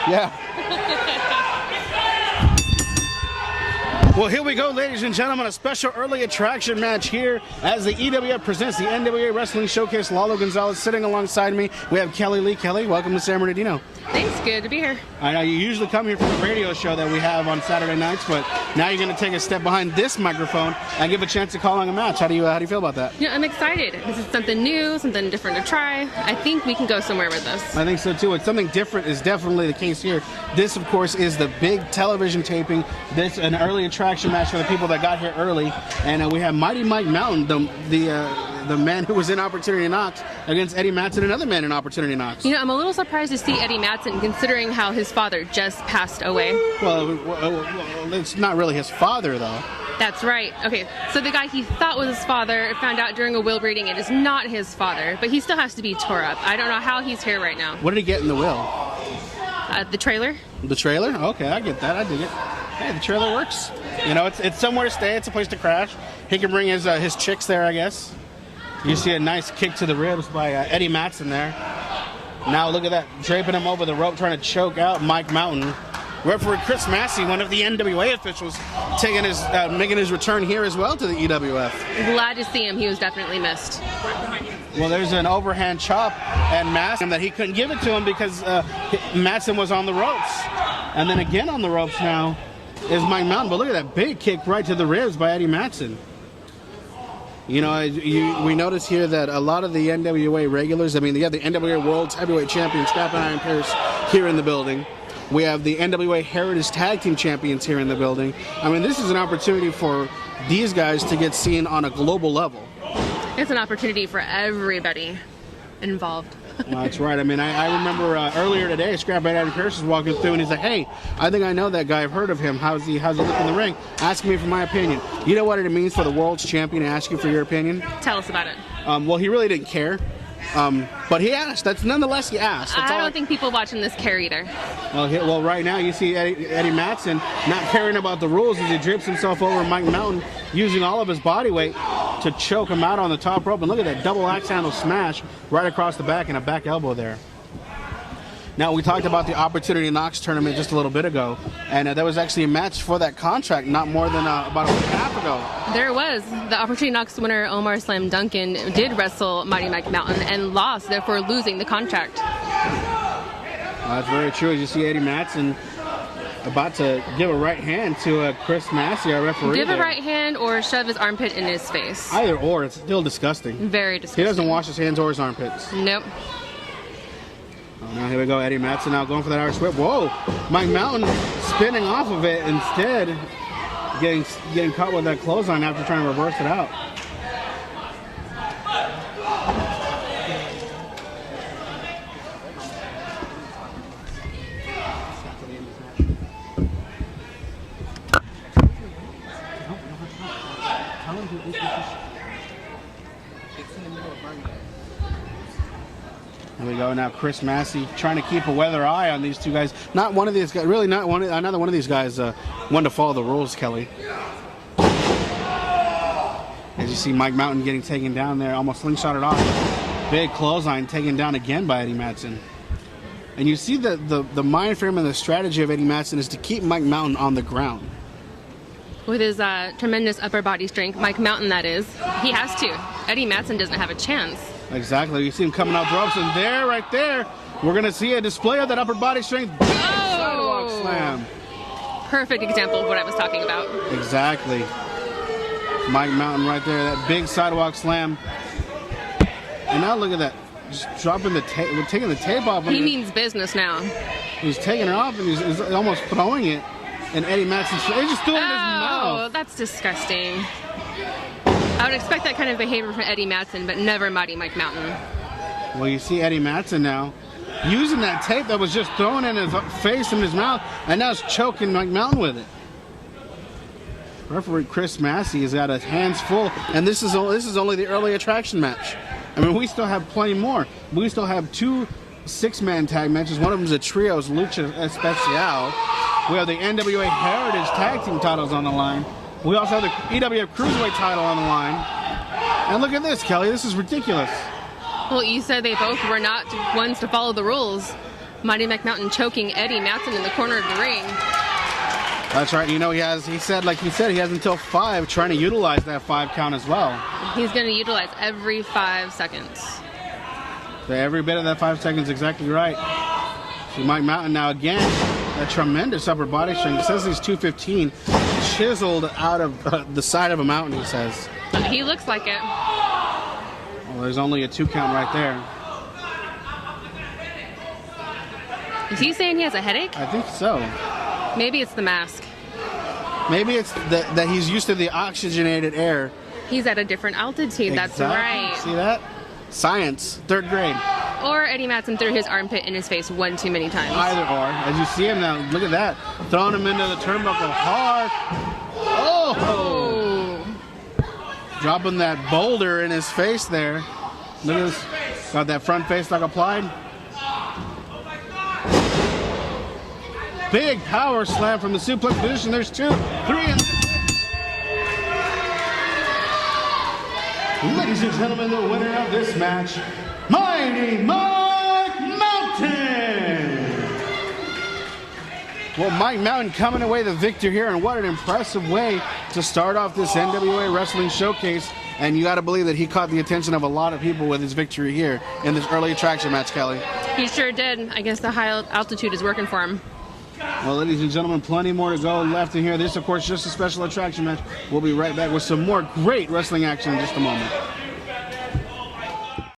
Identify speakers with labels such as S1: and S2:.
S1: Yeah. Well, here we go, ladies and gentlemen, a special early attraction match here as the EWF presents the NWA Wrestling Showcase. Lalo Gonzalez sitting alongside me. We have Kelly Lee. Kelly, welcome to San Bernardino.
S2: Thanks, good to be here.
S1: I know you usually come here for the radio show that we have on Saturday nights, but now you're going to take a step behind this microphone and give a chance to call on a match. How do you feel about that?
S2: Yeah, I'm excited. This is something new, something different to try. I think we can go somewhere with this.
S1: I think so too. It's something different is definitely the case here. This, of course, is the big television taping. This an early attraction match for the people that got here early, and we have Mighty Mike Mountain, the man who was in Opportunity Knocks, against Eddie Mattson, another man in Opportunity Knocks.
S2: You know, I'm a little surprised to see Eddie Mattson, considering how his father just passed away.
S1: Well, it's not really his father, though.
S2: That's right. Okay, so the guy he thought was his father found out during a will reading it is not his father, but he still has to be tore up. I don't know how he's here right now.
S1: What did he get in the will?
S2: The trailer.
S1: The trailer? Okay, I get that. I dig it. Hey, the trailer works. You know, it's somewhere to stay. It's a place to crash. He can bring his chicks there, I guess. You see a nice kick to the ribs by Eddie Mattson there. Now look at that, draping him over the rope, trying to choke out Mike Mountain. Referee Chris Massey, one of the NWA officials, making his return here as well to the EWF.
S2: Glad to see him. He was definitely missed.
S1: Well, there's an overhand chop and Mattson that he couldn't give it to him because Mattson was on the ropes. And then again on the ropes now is Mike Mountain. But look at that big kick right to the ribs by Eddie Mattson. You know, we notice here that a lot of the NWA regulars, I mean, you have the NWA World Heavyweight Champion, Scrap and Iron Pierce, here in the building. We have the NWA Heritage Tag Team Champions here in the building. I mean, this is an opportunity for these guys to get seen on a global level.
S2: It's an opportunity for everybody involved.
S1: Well, that's right. I mean, I remember earlier today, Scrap and Iron Pierce was walking through, and he's like, "Hey, I think I know that guy. I've heard of him. How's he look in the ring? Asking me for my opinion." You know what it means for the world's champion to ask you for your opinion?
S2: Tell us about it.
S1: Well, he really didn't care. But he asked. Nonetheless, he asked.
S2: I don't think people watching this care either.
S1: Well, right now you see Eddie Mattson not caring about the rules as he drapes himself over Mike Mountain, using all of his body weight to choke him out on the top rope. And look at that double axe handle smash right across the back and a back elbow there. Now, we talked about the Opportunity Knocks tournament just a little bit ago, and there was actually a match for that contract not more than about a week and a half ago.
S2: There was. The Opportunity Knocks winner, Omar Slam Duncan, did wrestle Mighty Mike Mountain and lost, therefore losing the contract.
S1: That's very true. As you see Eddie Mattson about to give a right hand to Chris Massey, our referee.
S2: Give a right hand or shove his armpit in his face.
S1: Either or. It's still disgusting.
S2: Very disgusting.
S1: He doesn't wash his hands or his armpits.
S2: Nope.
S1: Oh, now here we go. Eddie Mattson now going for that Irish whip. Whoa! Mike Mountain spinning off of it, instead getting caught with that clothesline after trying to reverse it out. Here we go now. Chris Massey trying to keep a weather eye on these two guys. Not one of these guys. Really, not one. Another one of these guys. One to follow the rules, Kelly. As you see, Mike Mountain getting taken down there, almost slingshotted off. Big clothesline taken down again by Eddie Mattson. And you see the mind frame and the strategy of Eddie Mattson is to keep Mike Mountain on the ground.
S2: With his tremendous upper body strength, Mike Mountain, that is, he has to. Eddie Mattson doesn't have a chance.
S1: Exactly. You see him coming out the ropes, and there, right there, we're going to see a display of that upper body strength. Big sidewalk slam.
S2: Perfect example of what I was talking about.
S1: Exactly. Mike Mountain right there, that big sidewalk slam. And now look at that, just dropping the tape, taking the tape off.
S2: He means business now.
S1: He's taking it off, and he's almost throwing it. And Eddie Mattson, he's just doing it in his mouth.
S2: Oh, that's disgusting. I would expect that kind of behavior from Eddie Mattson, but never Mighty Mike Mountain.
S1: Well, you see Eddie Mattson now using that tape that was just thrown in his face and his mouth, and now it's choking Mike Mountain with it. Referee Chris Massey has got his hands full, and this is only the early attraction match. I mean, we still have plenty more. We still have 2 6-man tag matches. One of them is a trios Lucha Especial. We have the NWA Heritage Tag Team titles on the line. We also have the EWF Cruiserweight title on the line. And look at this, Kelly. This is ridiculous.
S2: Well, you said they both were not ones to follow the rules. Mighty McMountain choking Eddie Mattson in the corner of the ring.
S1: That's right. You know, he said, he has until 5 trying to utilize that 5 count as well.
S2: He's going to utilize every 5 seconds.
S1: So every bit of that 5 seconds, exactly right. See Mike Mountain now again, a tremendous upper body strength. It says he's 215, chiseled out of the side of a mountain, he says.
S2: He looks like it.
S1: Well, there's only a 2 count right there.
S2: Is he saying he has a headache?
S1: I think so.
S2: Maybe it's the mask.
S1: Maybe it's that he's used to the oxygenated air.
S2: He's at a different altitude, that's right.
S1: See that? Science, 3rd grade.
S2: Or Eddie Mattson threw his armpit in his face one too many times.
S1: Either or. As you see him now, look at that. Throwing him into the turnbuckle hard. Oh! Dropping that boulder in his face there. Look at this. Got that front face lock applied. Big power slam from the suplex position. There's 2, 3, and... Ladies and gentlemen, the winner of this match, Mighty Mike Mountain! Well, Mike Mountain coming away the victor here, and what an impressive way to start off this NWA Wrestling Showcase. And you got to believe that he caught the attention of a lot of people with his victory here in this early attraction match, Kelly.
S2: He sure did. I guess the high altitude is working for him.
S1: Well, ladies and gentlemen, plenty more to go left in here. This, of course, just a special attraction match. We'll be right back with some more great wrestling action in just a moment.